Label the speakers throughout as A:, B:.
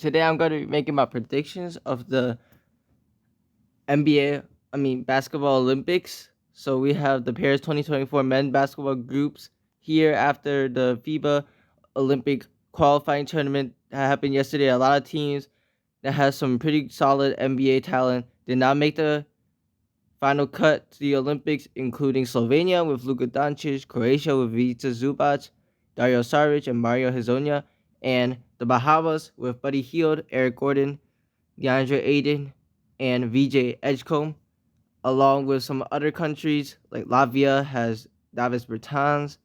A: Today I'm going to be making my predictions of the basketball Olympics. So we have the Paris 2024 men basketball groups here after the FIBA Olympic qualifying tournament that happened yesterday. A lot of teams that has some pretty solid NBA talent did not make the final cut to the Olympics, including Slovenia with Luka Doncic, Croatia with Vica Zubac, Dario Saric, and Mario Hezonja, and the Bahamas with Buddy Hield, Eric Gordon, DeAndre Ayton, and VJ Edgecombe, along with some other countries like Latvia has Davis Bertans.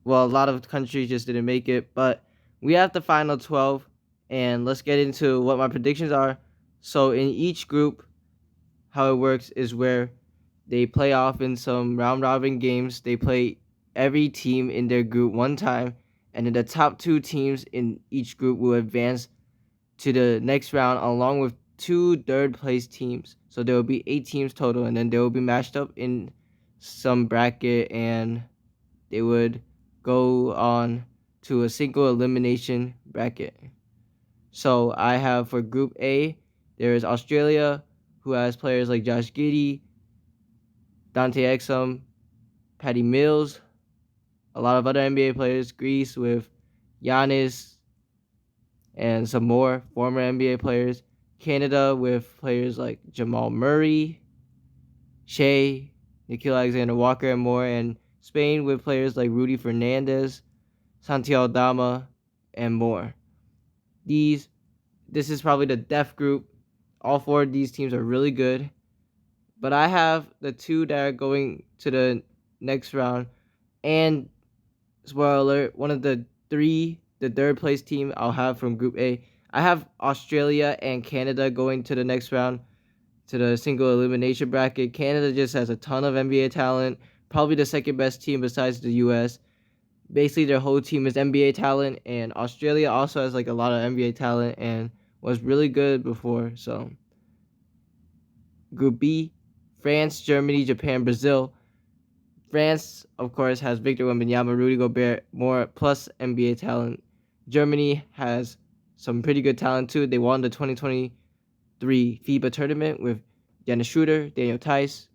A: Well, a lot of countries just didn't make it, but we have the final 12, and let's get into what my predictions are. So in each group, how it works is where they play off in some round robin games. They play every team in their group one time, and then the top two teams in each group will advance to the next round along with two third place teams. So there will be 8 teams total, and then they will be matched up in some bracket, and they would go on to a single elimination bracket. So I have for Group A, there is Australia, who has players like Josh Giddey, Dante Exum, Patty Mills, a lot of other NBA players. Greece with Giannis and some more former NBA players. Canada with players like Jamal Murray, Shea, Nikhil Alexander-Walker, and more. And Spain with players like Rudy Fernandez, Santi Aldama, and more. This is probably the death group. All 4 of these teams are really good. But I have the 2 that are going to the next round. And, spoiler alert, one of the 3, the third place team I'll have from Group A. I have Australia and Canada going to the next round, to the single elimination bracket. Canada just has a ton of NBA talent. Probably the second best team besides the US. Basically, their whole team is NBA talent. And Australia also has like a lot of NBA talent and was really good before. So, Group B, France, Germany, Japan, Brazil. France, of course, has Victor Wembanyama, Rudy Gobert, more plus NBA talent. Germany has some pretty good talent too. They won the 2023 FIBA tournament with Dennis Schroeder, Daniel Theis,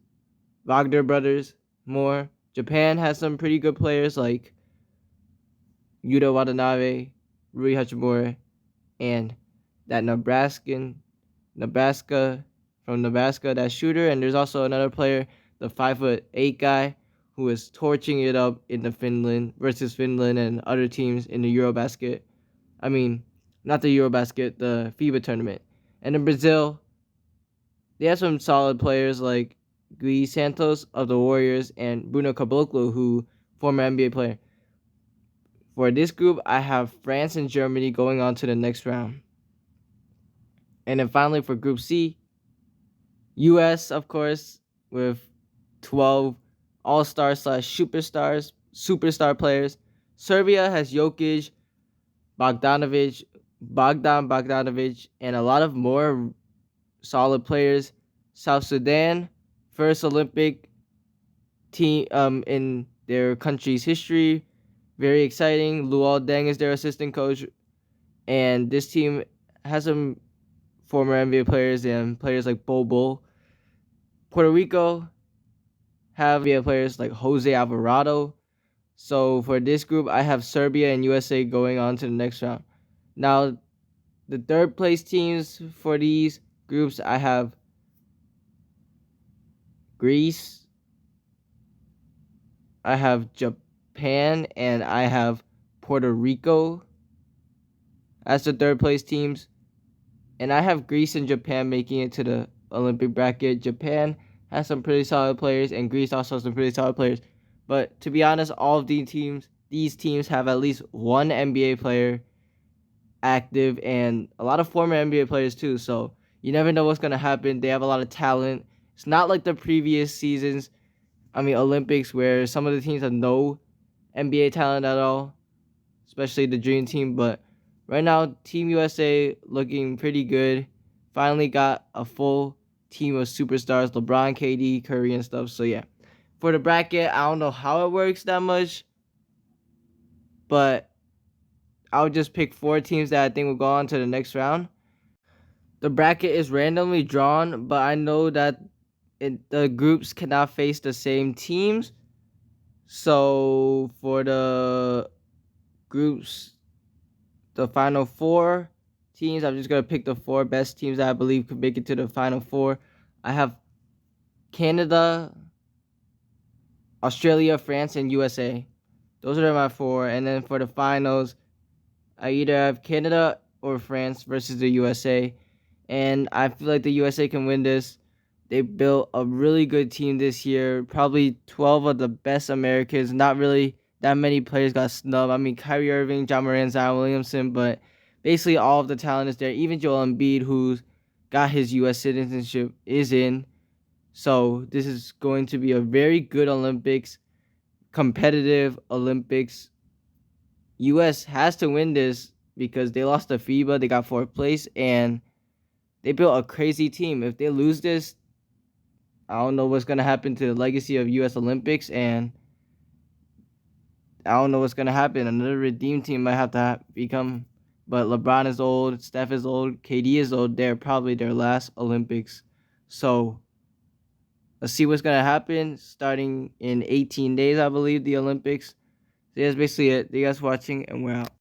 A: Wagner brothers, more. Japan has some pretty good players like Yuta Watanabe, Rui Hachimura, and that Nebraska from Nebraska, that shooter. And there's also another player, the 5'8" guy, who is torching it up in the Finland and other teams in the Eurobasket. I mean, not the Eurobasket, the FIBA tournament. And in Brazil, they have some solid players like Gui Santos of the Warriors and Bruno Caboclo, who former NBA player. For this group, I have France and Germany going on to the next round. And then finally for Group C, US, of course, with 12 all-star / superstar players. Serbia has Jokic, Bogdan Bogdanovic, and a lot of more solid players. South Sudan, first Olympic team in their country's history. Very exciting. Luol Deng is their assistant coach. And this team has some former NBA players and players like Bol Bol. Puerto Rico have NBA players like Jose Alvarado. So for this group, I have Serbia and USA going on to the next round. Now, the third place teams for these groups, I have Greece, I have Japan, and I have Puerto Rico as the third place teams. And I have Greece and Japan making it to the Olympic bracket. Japan has some pretty solid players, and Greece also has some pretty solid players. But to be honest, all of these teams have at least one NBA player active and a lot of former NBA players too. So you never know what's going to happen. They have a lot of talent. It's not like the previous seasons, Olympics, where some of the teams have no NBA talent at all, especially the Dream Team. But right now, Team USA looking pretty good. Finally got a full team of superstars, LeBron, KD, Curry, and stuff. So yeah, for the bracket, I don't know how it works that much, but I'll just pick 4 teams that I think will go on to the next round. The bracket is randomly drawn, but I know that the groups cannot face the same teams. So for the groups, the final 4 teams, I'm just going to pick the 4 best teams that I believe could make it to the final 4. I have Canada, Australia, France, and USA. Those are my 4. And then for the finals, I either have Canada or France versus the USA. And I feel like the USA can win this. They built a really good team this year. Probably 12 of the best Americans. Not really that many players got snubbed. I mean, Kyrie Irving, John Morant, Zion Williamson, but basically all of the talent is there. Even Joel Embiid, who's got his U.S. citizenship, is in. So this is going to be a very good Olympics, competitive Olympics. U.S. has to win this because they lost to FIBA. They got 4th place, and they built a crazy team. If they lose this, I don't know what's going to happen to the legacy of U.S. Olympics, and I don't know what's going to happen. Another redeemed team might have to become, but LeBron is old, Steph is old, KD is old. They're probably their last Olympics. So let's see what's going to happen starting in 18 days, I believe, the Olympics. So that's basically it. Thank you guys for watching, and we're out.